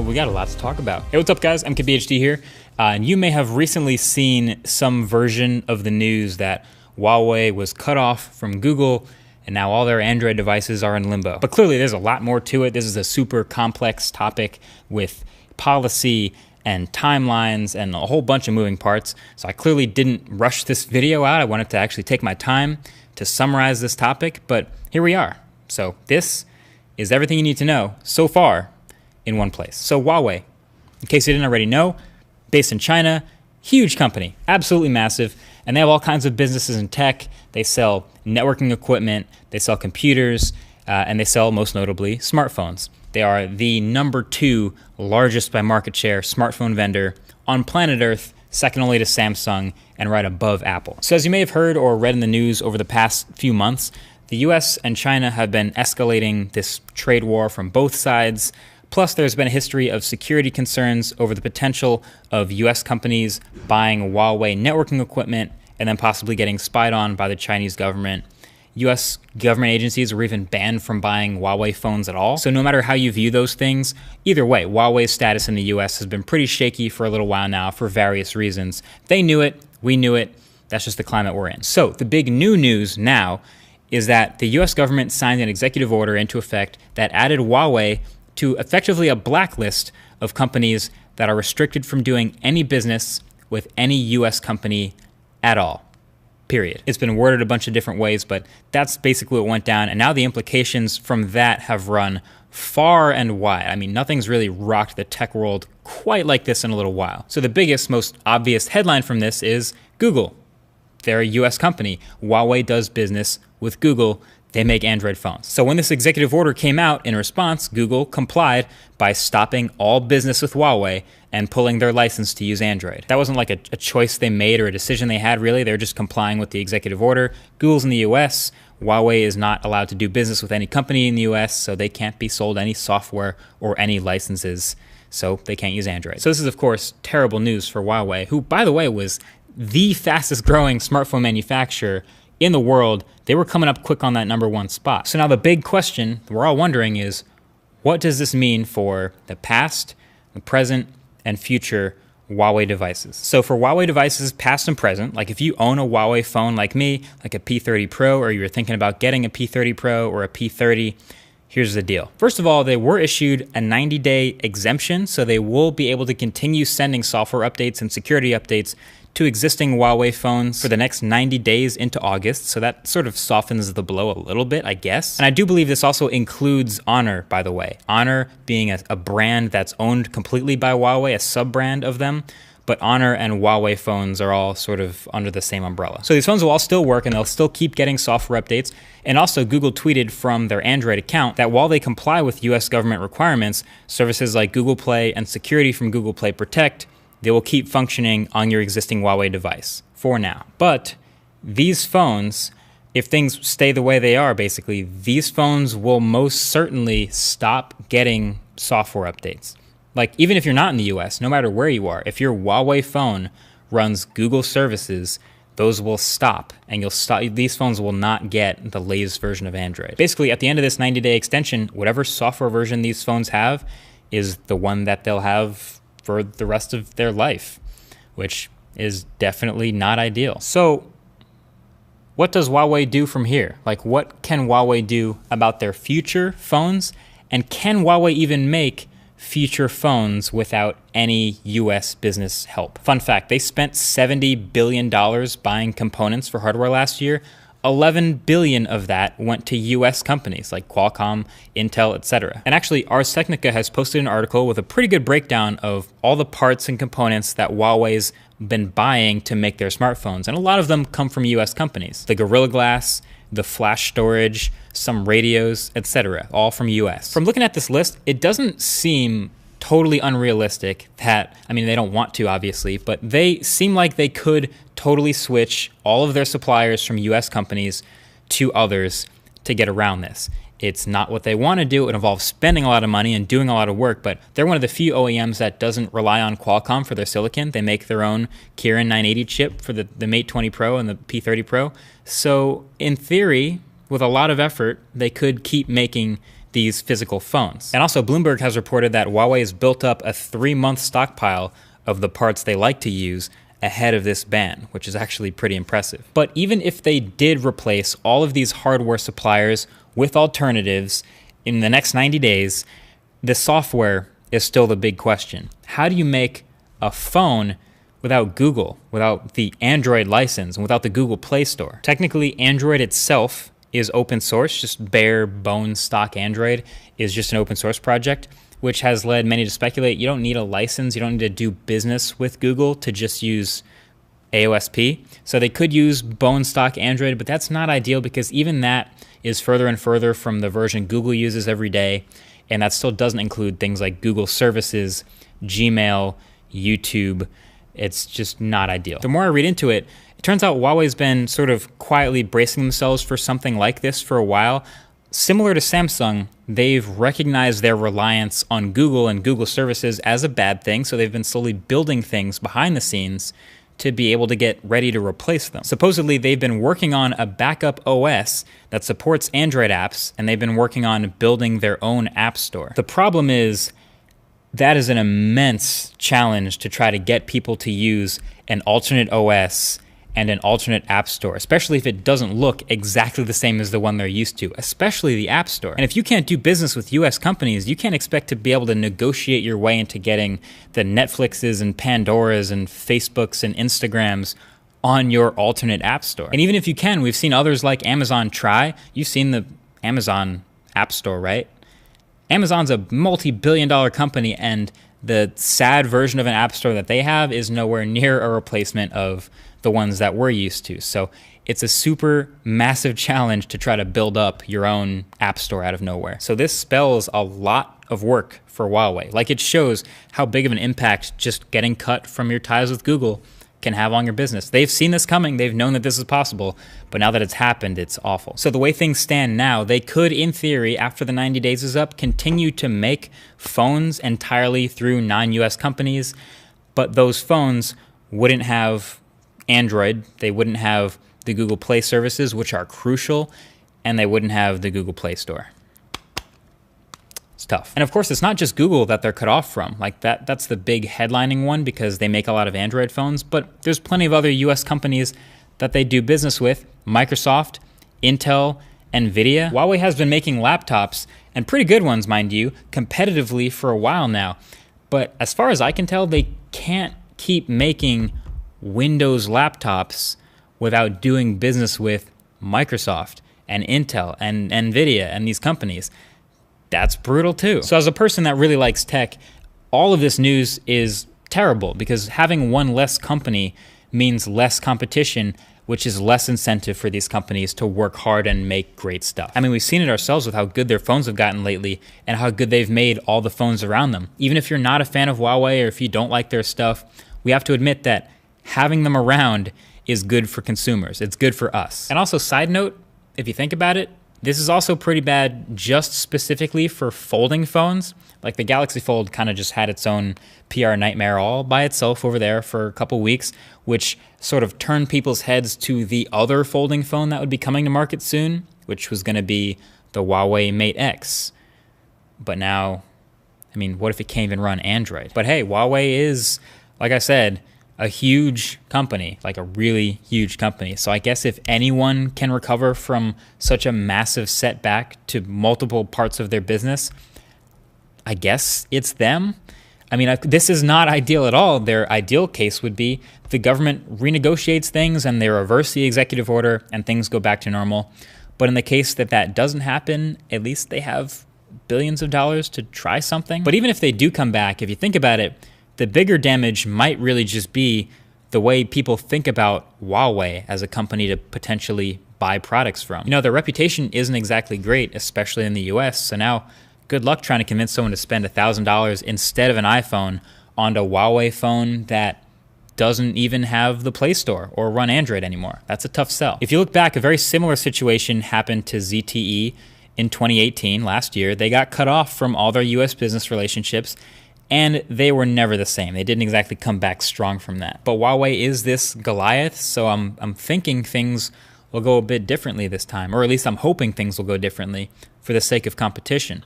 we got a lot to talk about. Hey, what's up, guys? I'm KBHD here, and you may have recently seen some version of the news that Huawei was cut off from Google, and now all their Android devices are in limbo. But clearly, there's a lot more to it. This is a super complex topic with policy and timelines and a whole bunch of moving parts. So I clearly didn't rush this video out. I wanted to actually take my time to summarize this topic, but here we are. So this is everything you need to know so far in one place. So Huawei, in case you didn't already know, based in China, huge company, absolutely massive, and they have all kinds of businesses in tech. They sell networking equipment, they sell computers, and they sell, most notably, smartphones. They are the #2 largest by market share smartphone vendor on planet Earth, second only to Samsung and right above Apple. So as you may have heard or read in the news over the past few months, the US and China have been escalating this trade war from both sides. Plus, there's been a history of security concerns over the potential of US companies buying Huawei networking equipment and then possibly getting spied on by the Chinese government. US government agencies were even banned from buying Huawei phones at all. So no matter how you view those things, either way, Huawei's status in the US has been pretty shaky for a little while now for various reasons. They knew it, we knew it, that's just the climate we're in. So the big new news now is that the US government signed an executive order into effect that added Huawei to effectively a blacklist of companies that are restricted from doing any business with any US company at all. Period. It's been worded a bunch of different ways, but that's basically what went down. And now the implications from that have run far and wide. I mean, nothing's really rocked the tech world quite like this in a little while. So the biggest, most obvious headline from this is Google. They're a US company. Huawei does business with Google. They make Android phones. So when this executive order came out, in response, Google complied by stopping all business with Huawei and pulling their license to use Android. That wasn't like a choice they made or a decision they had, really. They're just complying with the executive order. Google's in the US. Huawei is not allowed to do business with any company in the US, so they can't be sold any software or any licenses, so they can't use Android. So this is, of course, terrible news for Huawei, who, by the way, was the fastest growing smartphone manufacturer in the world. They were coming up quick on that #1 spot. So now the big question we're all wondering is, what does this mean for the past, the present, and future Huawei devices? So for Huawei devices, past and present, like if you own a Huawei phone like me, like a P30 Pro, or you're thinking about getting a P30 Pro or a P30, here's the deal. First of all, they were issued a 90-day exemption, so they will be able to continue sending software updates and security updates to existing Huawei phones for the next 90 days into August, so that sort of softens the blow a little bit, I guess. And I do believe this also includes Honor, by the way. Honor being a brand that's owned completely by Huawei, a sub-brand of them, but Honor and Huawei phones are all sort of under the same umbrella. So these phones will all still work and they'll still keep getting software updates. And also Google tweeted from their Android account that while they comply with US government requirements, services like Google Play and security from Google Play Protect, they will keep functioning on your existing Huawei device for now. But these phones, if things stay the way they are, basically, these phones will most certainly stop getting software updates. Like, even if you're not in the US, no matter where you are, if your Huawei phone runs Google services, those will stop, and these phones will not get the latest version of Android. Basically, at the end of this 90-day extension, whatever software version these phones have is the one that they'll have for the rest of their life, which is definitely not ideal. So what does Huawei do from here? Like, what can Huawei do about their future phones? And can Huawei even make future phones without any US business help? Fun fact, they spent $70 billion buying components for hardware last year. 11 billion of that went to US companies like Qualcomm, Intel, etc. And actually, Ars Technica has posted an article with a pretty good breakdown of all the parts and components that Huawei's been buying to make their smartphones. And a lot of them come from US companies. The Gorilla Glass, the flash storage, some radios, etc., all from US. From looking at this list, it doesn't seem totally unrealistic that, I mean, they don't want to, obviously, but they seem like they could totally switch all of their suppliers from US companies to others to get around this. It's not what they want to do. It involves spending a lot of money and doing a lot of work, but they're one of the few OEMs that doesn't rely on Qualcomm for their silicon. They make their own Kirin 980 chip for the Mate 20 Pro and the P30 Pro. So in theory, with a lot of effort, they could keep making these physical phones. And also, Bloomberg has reported that Huawei has built up a 3-month stockpile of the parts they like to use ahead of this ban, which is actually pretty impressive. But even if they did replace all of these hardware suppliers with alternatives in the next 90 days, the software is still the big question. How do you make a phone without Google, without the Android license, and without the Google Play Store? Technically, Android itself is open source. Just bare bones stock Android is just an open source project, which has led many to speculate you don't need a license, you don't need to do business with Google to just use AOSP. So they could use bone stock Android, but that's not ideal because even that is further and further from the version Google uses every day, and that still doesn't include things like Google Services, Gmail, YouTube. It's just not ideal. The more I read into it, it turns out Huawei's been sort of quietly bracing themselves for something like this for a while. Similar to Samsung, they've recognized their reliance on Google and Google services as a bad thing, so they've been slowly building things behind the scenes to be able to get ready to replace them. Supposedly, they've been working on a backup OS that supports Android apps, and they've been working on building their own app store. The problem is that is an immense challenge to try to get people to use an alternate OS and an alternate app store, especially if it doesn't look exactly the same as the one they're used to, especially the app store. And if you can't do business with US companies, you can't expect to be able to negotiate your way into getting the Netflixes and Pandoras and Facebooks and Instagrams on your alternate app store. And even if you can, we've seen others like Amazon try. You've seen the Amazon App Store, right? Amazon's a multi-billion-dollar company, and the sad version of an app store that they have is nowhere near a replacement of the ones that we're used to. So it's a super massive challenge to try to build up your own app store out of nowhere. So this spells a lot of work for Huawei. Like, it shows how big of an impact just getting cut from your ties with Google can have on your business. They've seen this coming. They've known that this is possible, but now that it's happened, it's awful. So the way things stand now, they could, in theory, after the 90 days is up, continue to make phones entirely through non-US companies, but those phones wouldn't have Android, they wouldn't have the Google Play services, which are crucial, and they wouldn't have the Google Play Store. It's tough. And of course, it's not just Google that they're cut off from. Like that's the big headlining one because they make a lot of Android phones, but there's plenty of other US companies that they do business with. Microsoft, Intel, NVIDIA. Huawei has been making laptops, and pretty good ones, mind you, competitively for a while now. But as far as I can tell, they can't keep making Windows laptops without doing business with Microsoft and Intel and NVIDIA and these companies. That's brutal too. So as a person that really likes tech, all of this news is terrible because having one less company means less competition, which is less incentive for these companies to work hard and make great stuff. I mean, we've seen it ourselves with how good their phones have gotten lately and how good they've made all the phones around them. Even if you're not a fan of Huawei or if you don't like their stuff, we have to admit that having them around is good for consumers. It's good for us. And also, side note, if you think about it, this is also pretty bad just specifically for folding phones. Like the Galaxy Fold kind of just had its own PR nightmare all by itself over there for a couple weeks, which sort of turned people's heads to the other folding phone that would be coming to market soon, which was going to be the Huawei Mate X. But now, I mean, what if it can't even run Android? But hey, Huawei is, like I said, a huge company, like a really huge company. So I guess if anyone can recover from such a massive setback to multiple parts of their business, I guess it's them. I mean, this is not ideal at all. Their ideal case would be the government renegotiates things and they reverse the executive order and things go back to normal. But in the case that that doesn't happen, at least they have billions of dollars to try something. But even if they do come back, if you think about it, the bigger damage might really just be the way people think about Huawei as a company to potentially buy products from. You know, their reputation isn't exactly great, especially in the US. So now, good luck trying to convince someone to spend $1,000 instead of an iPhone on a Huawei phone that doesn't even have the Play Store or run Android anymore. That's a tough sell. If you look back, a very similar situation happened to ZTE in 2018, last year. They got cut off from all their US business relationships, and they were never the same. They didn't exactly come back strong from that. But Huawei is this Goliath, so I'm thinking things will go a bit differently this time, or at least I'm hoping things will go differently for the sake of competition.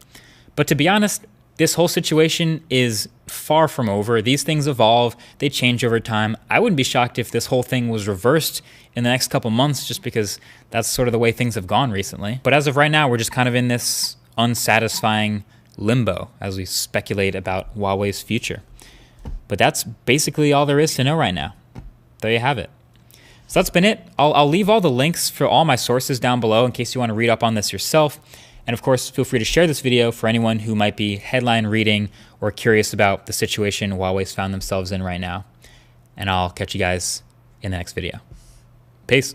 But to be honest, this whole situation is far from over. These things evolve, they change over time. I wouldn't be shocked if this whole thing was reversed in the next couple months, just because that's sort of the way things have gone recently. But as of right now, we're just kind of in this unsatisfying limbo as we speculate about Huawei's future. But that's basically all there is to know right now. There you have it. So that's been it. I'll leave all the links for all my sources down below in case you want to read up on this yourself. And of course, feel free to share this video for anyone who might be headline reading or curious about the situation Huawei's found themselves in right now. And I'll catch you guys in the next video. Peace.